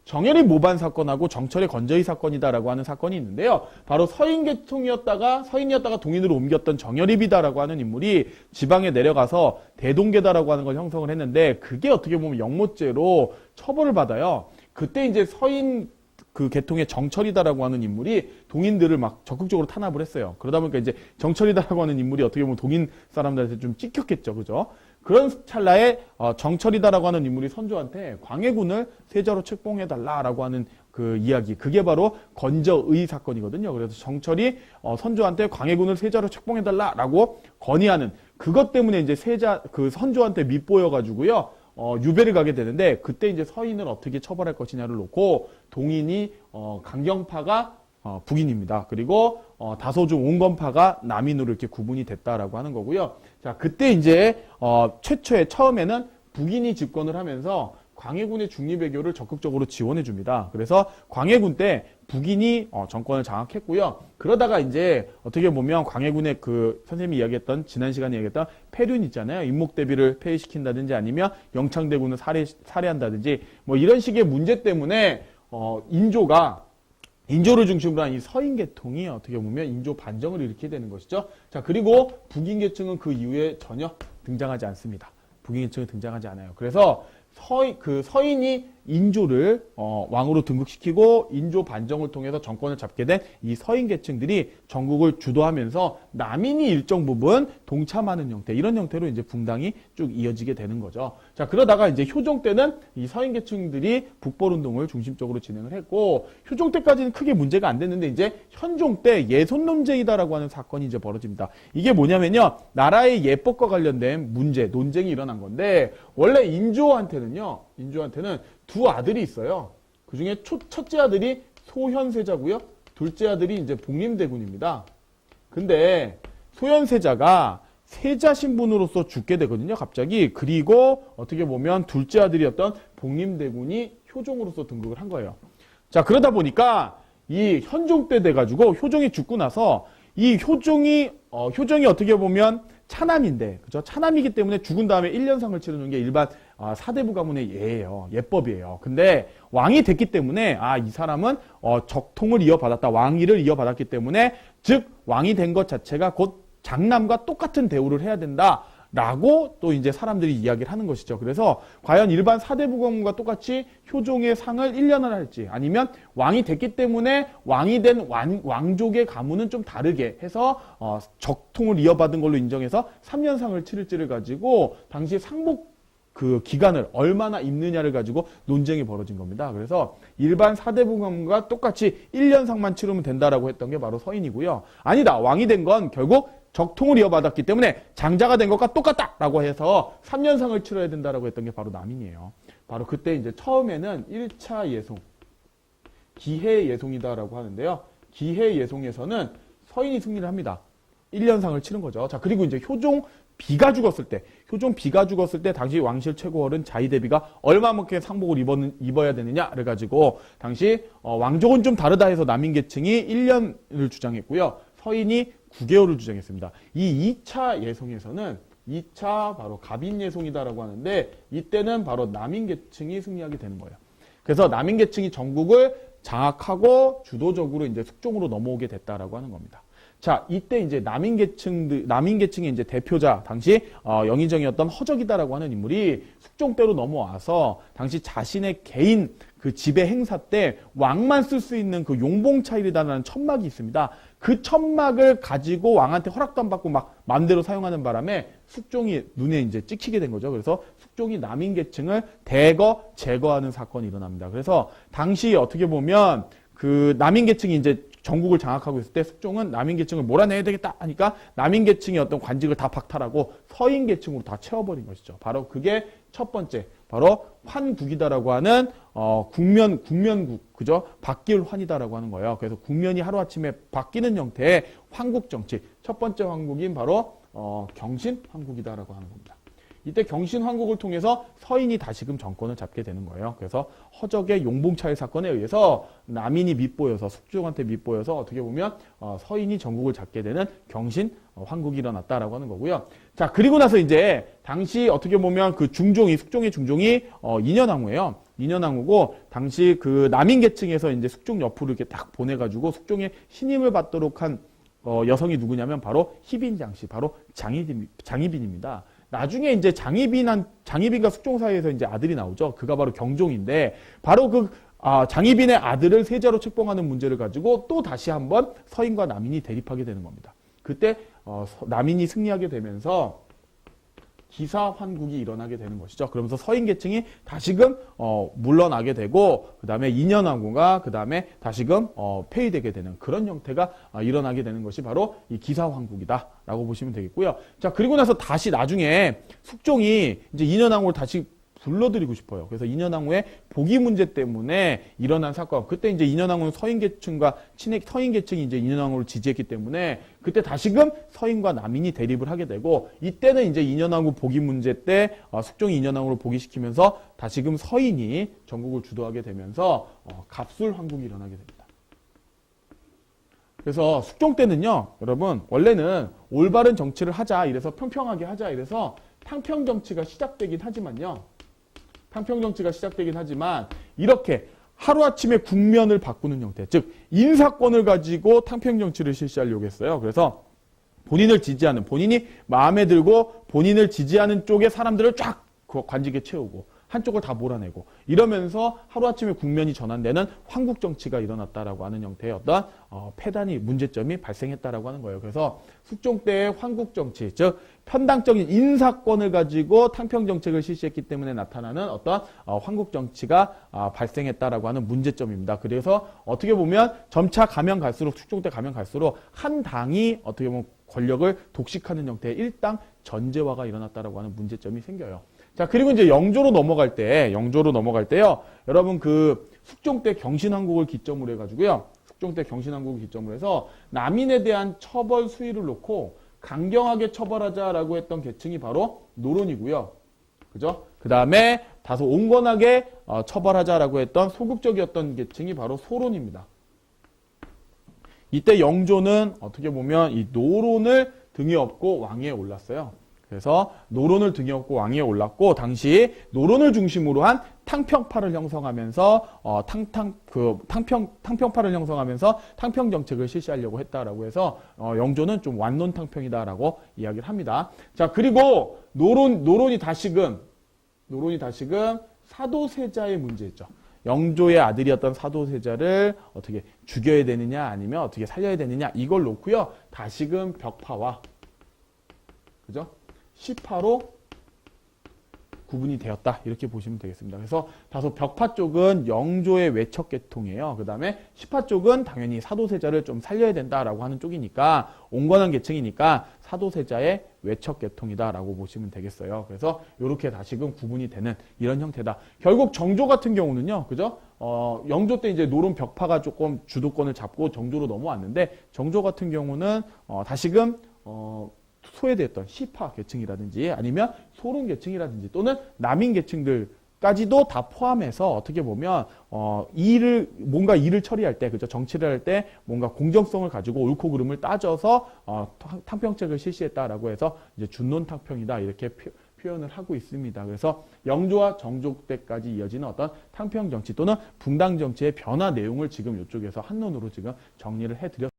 정열이 모반 사건하고 정철의 건저희 사건이다라고 하는 사건이 있는데요. 바로 서인계통이었다가 서인이었다가 동인으로 옮겼던 정열입이다라고 하는 인물이 지방에 내려가서 대동계다라고 하는 걸 형성을 했는데 그게 어떻게 보면 영모죄로 처벌을 받아요. 그때 이제 서인 그 계통의 정철이다라고 하는 인물이 동인들을 막 적극적으로 탄압을 했어요. 그러다 보니까 이제 정철이다라고 하는 인물이 어떻게 보면 동인 사람들한테 좀 찍혔겠죠. 그죠? 그런 찰나에 정철이다라고 하는 인물이 선조한테 광해군을 세자로 책봉해달라라고 하는 그 이야기. 그게 바로 건저의 사건이거든요. 그래서 정철이 선조한테 광해군을 세자로 책봉해달라라고 건의하는 그것 때문에 이제 그 선조한테 밉보여가지고요. 유배를 가게 되는데 그때 이제 서인을 어떻게 처벌할 것이냐를 놓고 동인이 강경파가 북인입니다. 그리고 다소중 온건파가 남인으로 이렇게 구분이 됐다라고 하는 거고요. 자, 그때 이제 처음에는 북인이 집권을 하면서 광해군의 중립외교를 적극적으로 지원해 줍니다. 그래서 광해군 때 북인이 정권을 장악했고요. 그러다가 이제 어떻게 보면 광해군의 그 선생님이 이야기했던 지난 시간에 이야기했던 폐륜 있잖아요. 임목대비를 폐위시킨다든지 아니면 영창대군을 살해한다든지 뭐 이런 식의 문제 때문에 인조를 중심으로 한 이 서인계통이 어떻게 보면 인조 반정을 일으키게 되는 것이죠. 자, 그리고 북인계층은 그 이후에 전혀 등장하지 않습니다. 북인계층은 등장하지 않아요. 그래서 서인이 인조를 왕으로 등극시키고 인조 반정을 통해서 정권을 잡게 된 이 서인 계층들이 전국을 주도하면서 남인이 일정 부분 동참하는 형태, 이런 형태로 이제 붕당이 쭉 이어지게 되는 거죠. 자, 그러다가 이제 효종 때는 이 서인 계층들이 북벌운동을 중심적으로 진행을 했고, 효종 때까지는 크게 문제가 안 됐는데 이제 현종 때 예손논쟁이다라고 하는 사건이 이제 벌어집니다. 이게 뭐냐면요, 나라의 예법과 관련된 문제, 논쟁이 일어난 건데, 원래 인조한테는 두 아들이 있어요. 그 중에 첫째 아들이 소현세자고요. 둘째 아들이 이제 복림대군입니다. 근데 소현세자가 세자 신분으로서 죽게 되거든요, 갑자기. 그리고 어떻게 보면 둘째 아들이었던 복림대군이 효종으로서 등극을 한 거예요. 자, 그러다 보니까 이 현종 때 돼가지고 효종이 죽고 나서 이 효종이 어떻게 보면 차남인데, 그죠? 차남이기 때문에 죽은 다음에 1년상을 치르는 게 일반 사대부 가문의 예예요. 예법이에요. 근데 왕이 됐기 때문에 이 사람은 적통을 이어받았다. 왕위를 이어받았기 때문에 즉 왕이 된 것 자체가 곧 장남과 똑같은 대우를 해야 된다. 라고 또 이제 사람들이 이야기를 하는 것이죠. 그래서 과연 일반 사대부 가문과 똑같이 효종의 상을 1년을 할지, 아니면 왕이 됐기 때문에 왕이 된 왕족의 가문은 좀 다르게 해서 적통을 이어받은 걸로 인정해서 3년상을 치를지를 가지고 당시 상복 그 기간을 얼마나 입느냐를 가지고 논쟁이 벌어진 겁니다. 그래서 일반 사대부 가문과 똑같이 1년상만 치르면 된다라고 했던 게 바로 서인이고요. 아니다, 왕이 된 건 결국 적통을 이어받았기 때문에 장자가 된 것과 똑같다라고 해서 3년상을 치러야 된다라고 했던 게 바로 남인이에요. 바로 그때 이제 처음에는 1차 예송, 기해 예송이다라고 하는데요. 기해 예송에서는 서인이 승리를 합니다. 1년상을 치른 거죠. 자, 그리고 이제 효종 비가 죽었을 때 당시 왕실 최고어른 자의대비가 얼마만큼 상복을 입어야 되느냐를 가지고 당시 왕족은 좀 다르다 해서 남인계층이 1년을 주장했고요. 서인이 9개월을 주장했습니다. 이 2차 예송에서는 2차 바로 갑인예송이다라고 하는데 이때는 바로 남인계층이 승리하게 되는 거예요. 그래서 남인계층이 전국을 장악하고 주도적으로 이제 숙종으로 넘어오게 됐다라고 하는 겁니다. 자, 이때 이제 남인계층의 이제 대표자, 당시 영의정이었던 허적이다라고 하는 인물이 숙종 때로 넘어와서 당시 자신의 개인 그 지배 행사 때 왕만 쓸 수 있는 그 용봉차일이라는 천막이 있습니다. 그 천막을 가지고 왕한테 허락도 안 받고 막 마음대로 사용하는 바람에 숙종이 눈에 이제 찍히게 된 거죠. 그래서 숙종이 남인계층을 대거 제거하는 사건이 일어납니다. 그래서 당시 어떻게 보면 그 남인계층이 이제 전국을 장악하고 있을 때 숙종은 남인계층을 몰아내야 되겠다 하니까 남인계층의 어떤 관직을 다 박탈하고 서인계층으로 다 채워버린 것이죠. 바로 그게 첫 번째, 바로 환국이다라고 하는 국면국, 그죠? 바뀔 환이다라고 하는 거예요. 그래서 국면이 하루아침에 바뀌는 형태의 환국 정치. 첫 번째 환국인 바로 경신 환국이다라고 하는 겁니다. 이때 경신환국을 통해서 서인이 다시금 정권을 잡게 되는 거예요. 그래서 허적의 용봉차일 사건에 의해서 남인이 밉보여서 숙종한테 밉보여서 어떻게 보면 서인이 전국을 잡게 되는 경신환국이 일어났다라고 하는 거고요. 자, 그리고 나서 이제 당시 어떻게 보면 그 중종이 숙종의 중종이 인현왕후예요. 인현왕후고 당시 그 남인 계층에서 이제 숙종 옆으로 이렇게 딱 보내가지고 숙종의 신임을 받도록 한 여성이 누구냐면 바로 희빈 장씨, 바로 장희빈입니다. 나중에 이제 장희빈과 숙종 사이에서 이제 아들이 나오죠. 그가 바로 경종인데 바로 그 장희빈의 아들을 세자로 책봉하는 문제를 가지고 또 다시 한번 서인과 남인이 대립하게 되는 겁니다. 그때 남인이 승리하게 되면서 기사환국이 일어나게 되는 것이죠. 그러면서 서인 계층이 다시금 물러나게 되고 그 다음에 인현왕후가 그 다음에 다시금 폐위되게 되는 그런 형태가 일어나게 되는 것이 바로 이 기사환국이다라고 보시면 되겠고요. 자, 그리고 나서 다시 나중에 숙종이 이제 인현왕후를 다시 불러들이고 싶어요. 그래서 인현왕후의 복위 문제 때문에 일어난 사건. 그때 이제 인현왕후는 서인 계층과 서인 계층이 이제 인현왕후를 지지했기 때문에 그때 다시금 서인과 남인이 대립을 하게 되고 이때는 이제 인현왕후 복위 문제 때 숙종이 인현왕후를 복위시키면서 다시금 서인이 전국을 주도하게 되면서 갑술환국이 일어나게 됩니다. 그래서 숙종 때는요, 여러분 원래는 올바른 정치를 하자 이래서 평평하게 하자 이래서 탕평 정치가 시작되긴 하지만요. 탕평 정치가 시작되긴 하지만 이렇게 하루아침에 국면을 바꾸는 형태, 즉 인사권을 가지고 탕평 정치를 실시하려고 했어요. 그래서 본인을 지지하는, 본인이 마음에 들고 본인을 지지하는 쪽의 사람들을 쫙 관직에 채우고 한쪽을 다 몰아내고 이러면서 하루아침에 국면이 전환되는 황국 정치가 일어났다라고 하는 형태의 어떤 폐단이 문제점이 발생했다라고 하는 거예요. 그래서 숙종 때의 황국 정치, 즉 편당적인 인사권을 가지고 탕평 정책을 실시했기 때문에 나타나는 어떤 황국 정치가 발생했다라고 하는 문제점입니다. 그래서 어떻게 보면 점차 가면 갈수록 숙종 때 가면 갈수록 한 당이 어떻게 보면 권력을 독식하는 형태의 일당 전제화가 일어났다라고 하는 문제점이 생겨요. 자, 그리고 이제 영조로 넘어갈 때요. 여러분 그 숙종 때 경신환국을 기점으로 해가지고요. 숙종 때 경신환국을 기점으로 해서 남인에 대한 처벌 수위를 놓고 강경하게 처벌하자라고 했던 계층이 바로 노론이고요. 그죠? 그 다음에 다소 온건하게 처벌하자라고 했던 소극적이었던 계층이 바로 소론입니다. 이때 영조는 어떻게 보면 이 노론을 등에 업고 왕위에 올랐어요. 그래서 노론을 등에 업고 왕위에 올랐고 당시 노론을 중심으로 한 탕평파를 형성하면서 탕평파를 형성하면서 탕평 정책을 실시하려고 했다라고 해서 영조는 좀 완론 탕평이다라고 이야기를 합니다. 자, 그리고 노론이 다시금 사도세자의 문제였죠. 영조의 아들이었던 사도세자를 어떻게 죽여야 되느냐 아니면 어떻게 살려야 되느냐 이걸 놓고요. 다시금 벽파와 그죠? 시파로 구분이 되었다. 이렇게 보시면 되겠습니다. 그래서 다소 벽파 쪽은 영조의 외척 계통이에요. 그 다음에 시파 쪽은 당연히 사도세자를 좀 살려야 된다라고 하는 쪽이니까 온건한 계층이니까 사도세자의 외척 계통이다라고 보시면 되겠어요. 그래서 이렇게 다시금 구분이 되는 이런 형태다. 결국 정조 같은 경우는요. 그죠? 영조 때 이제 노론 벽파가 조금 주도권을 잡고 정조로 넘어왔는데 정조 같은 경우는 다시금 소외되었던 시파 계층이라든지 아니면 소론 계층이라든지 또는 남인 계층들까지도 다 포함해서 어떻게 보면 뭔가 일을 처리할 때, 그죠? 정치를 할 때 뭔가 공정성을 가지고 옳고 그름을 따져서 탕평책을 실시했다라고 해서 이제 준논탕평이다 이렇게 표현을 하고 있습니다. 그래서 영조와 정조 때까지 이어지는 어떤 탕평 정치 또는 붕당 정치의 변화 내용을 지금 이쪽에서 한론으로 지금 정리를 해드렸습니다.